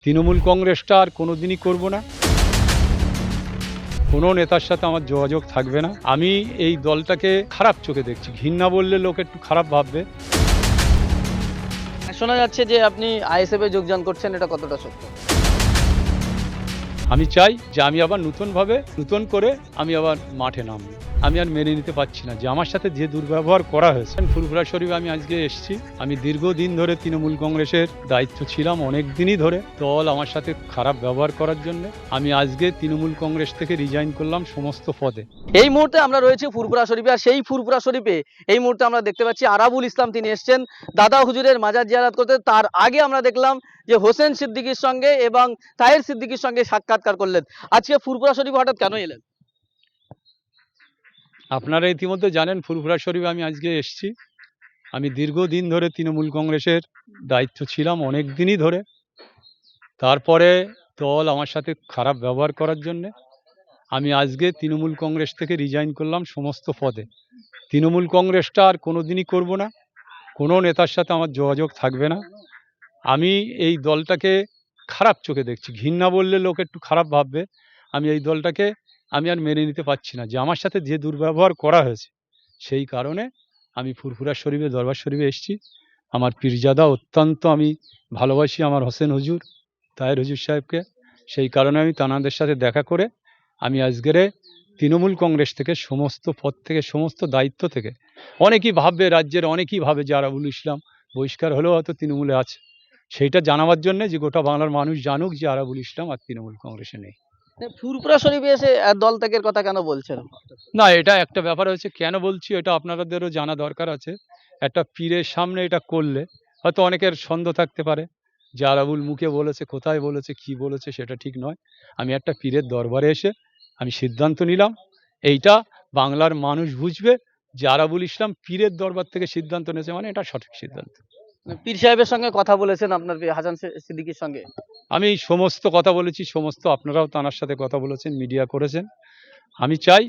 তৃণমূল কংগ্রেসটা আর কোনোদিনই করব না। কোনো নেতার সাথে আমার যোগাযোগ থাকবে না। আমি এই দলটাকে খারাপ চোখে দেখছি। ঘৃণা বললে লোক একটু খারাপ ভাববে। শোনা যাচ্ছে যে আপনি আইএসএফ এ যোগদান করছেন, এটা কতটা সত্য? আমি চাই যে আমি আবার নতুন করে আমি আবার মাঠে নামবো। আমি আর মেনে নিতে পারছি না যে আমার সাথে যে দুর্ব্যবহার করা হয়েছে। ফুরফুরা শরীফে আমি আজকে এসেছি। আমি দীর্ঘদিন ধরে তৃণমূল কংগ্রেসের দায়িত্ব ছিলাম, অনেক দিনই ধরে। দল আমার সাথে খারাপ ব্যবহার করার জন্য আমি আজকে তৃণমূল কংগ্রেস থেকে রিজাইন করলাম সমস্ত পদে। এই মুহূর্তে আমরা রয়েছি ফুরফুরা শরীফে, আর সেই ফুরফুরা শরীফে এই মুহূর্তে আমরা দেখতে পাচ্ছি আরাবুল ইসলাম, তিনি এসেছেন দাদা হুজুরের মাজার জিয়ারত করতে। তার আগে আমরা দেখলাম যে হোসেন সিদ্দিকীর সঙ্গে এবং তাহের সিদ্দিকীর সঙ্গে সাক্ষাৎকার করলেন। আজকে ফুরফুরা শরীফে হঠাৎ কেন এলেন? আপনারা ইতিমধ্যে জানেন ফুরফুরা শরীফে আমি আজকে এসেছি। আমি দীর্ঘদিন ধরে তৃণমূল কংগ্রেসের দায়িত্ব ছিলাম, অনেক দিনই ধরে। তারপরে দল আমার সাথে খারাপ ব্যবহার করার জন্য আমি আজকে তৃণমূল কংগ্রেস থেকে রিজাইন করলাম সমস্ত পদে। তৃণমূল কংগ্রেসটা আর কোনোদিনই করব না। কোনো নেতার সাথে আমার যোগাযোগ থাকবে না। আমি এই দলটাকে খারাপ চোখে দেখছি। ঘৃণা বললে লোক একটু খারাপ ভাববে। আমি এই দলটাকে আমি আর মেনে নিতে পারছি না যে আমার সাথে যে দুর্ব্যবহার করা হয়েছে। সেই কারণে আমি ফুরফুরা শরীফে, দরবার শরীফে এসেছি। আমার পীরজাদা অত্যন্ত আমি ভালোবাসি, আমার হোসেন হুজুর, তাহের হুজুর সাহেবকে। সেই কারণে আমি তানাদের সাথে দেখা করে আমি আজকের তৃণমূল কংগ্রেস থেকে সমস্ত পদ থেকে, সমস্ত দায়িত্ব থেকে, অনেকেই ভাববে, রাজ্যের অনেকেই ভাবে যে আরাবুল ইসলাম বহিষ্কার হলেও হয়তো তৃণমূলে আছে। সেইটা জানাবার জন্যে যে গোটা বাংলার মানুষ জানুক যে আরাবুল ইসলাম আর তৃণমূল কংগ্রেসে নেই। ফুরফুরা শরীফে এসে দল ত্যাগের কথা কেন বলছেন? না, এটা একটা ব্যাপার হচ্ছে, কেন বলছি এটা আপনাদেরও জানা দরকার আছে। একটা পীরের সামনে এটা করলে হয়তো অনেকের সন্দেহ থাকতে পারে যে আরাবুল মুখে বলেছে, কোথায় বলেছে, কি বলেছে সেটা ঠিক নয়। আমি একটা পীরের দরবারে এসে আমি সিদ্ধান্ত নিলাম, এইটা বাংলার মানুষ বুঝবে যে আরাবুল ইসলাম পীরের দরবার থেকে সিদ্ধান্ত নিয়েছে, মানে এটা সঠিক সিদ্ধান্ত। পীর সাহেবের সঙ্গে কথা বলেছেন আপনার হাসান সিদ্দিকীর সঙ্গে? আমি সমস্ত কথা বলেছি, সমস্ত আপনারাও তার সাথে কথা বলেছেন, মিডিয়া করেছেন। আমি চাই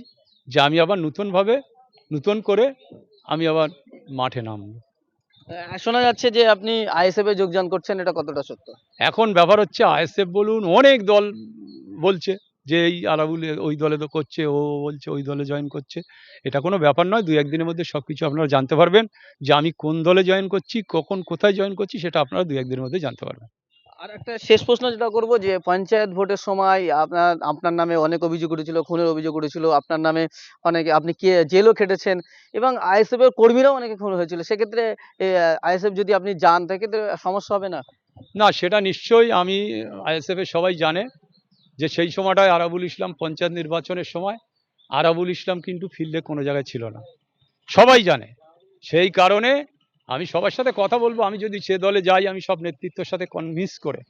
যে আমি আবার নতুন করে আমি আবার মাঠে নামবো। শোনা যাচ্ছে যে আপনি আইএসএফ এ যোগদান করছেন, এটা কতটা সত্য? এখন ব্যাপার হচ্ছে আইএসএফ বলুন, অনেক দল বলছে যে এই আলাবুল ওই দলে তো করছে, ও বলছে ওই দলে জয়েন করছে। এটা কোনো ব্যাপার নয়। 2-1 দিনের মধ্যে সব কিছু আপনারা জানতে পারবেন যে আমি কোন দলে জয়েন করছি, কখন কোথায় জয়েন করছি, সেটা আপনারা 2-1 দিনের মধ্যে জানতে পারবেন। আর একটা শেষ প্রশ্ন যেটা করব, যে পঞ্চায়েত ভোটের সময় আপনার নামে অনেক অভিযোগ উঠেছিল, খুনের অভিযোগ উঠেছিল আপনার নামে, অনেকে আপনি কে জেলও খেটেছেন এবং আইএসএফ এর কর্মীরাও অনেকে খুন হয়েছিল। সেক্ষেত্রে আইএসএফ যদি আপনি যান, সেক্ষেত্রে সমস্যা হবে না? না, সেটা নিশ্চয়ই আমি, আইএসএফ এর সবাই জানে যে সেই সময়টায় আরাবুল ইসলাম পঞ্চায়েত নির্বাচনের সময় আরাবুল ইসলাম কিন্তু ফিল্ডে কোনো জায়গায় ছিল না, সবাই জানে। সেই কারণে আমি সবার সাথে কথা বলবো। আমি যদি সে দলে যাই, আমি সব নেতৃত্বের সাথে কনভিন্স করে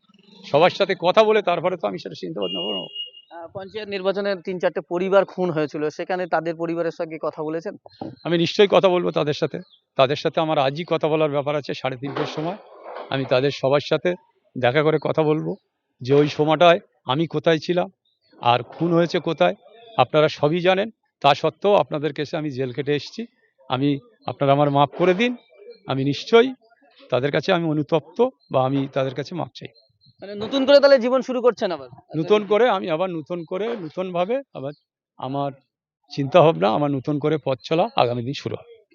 সবার সাথে কথা বলে তারপরে তো আমি সেটা চিন্তা ভাবনা করবো। পঞ্চায়েত নির্বাচনে 3-4টে পরিবার খুন হয়েছিল, সেখানে তাদের পরিবারের সঙ্গে কথা বলেছেন? আমি নিশ্চয়ই কথা বলবো তাদের সাথে আমার আজই কথা বলার ব্যাপার আছে 3:30টার সময়। আমি তাদের সবার সাথে দেখা করে কথা বলবো যে ওই সময়টায় আমি কোথায় ছিলাম আর খুন হয়েছে কোথায়। আপনারা সবই জানেন, তা সত্ত্বেও আপনাদের কাছে আমি জেল খেটে এসেছি। আপনারা আমার মাফ করে দিন। আমি নিশ্চয়ই তাদের কাছে আমি অনুতপ্ত, বা আমি তাদের কাছে মাফ চাই। মানে নতুন করে তাহলে জীবন শুরু করছেন আবার? আমি আবার নতুনভাবে আবার আমার চিন্তা ভাবনা, আমার নতুন করে পথ চলা আগামী দিন শুরু হবে।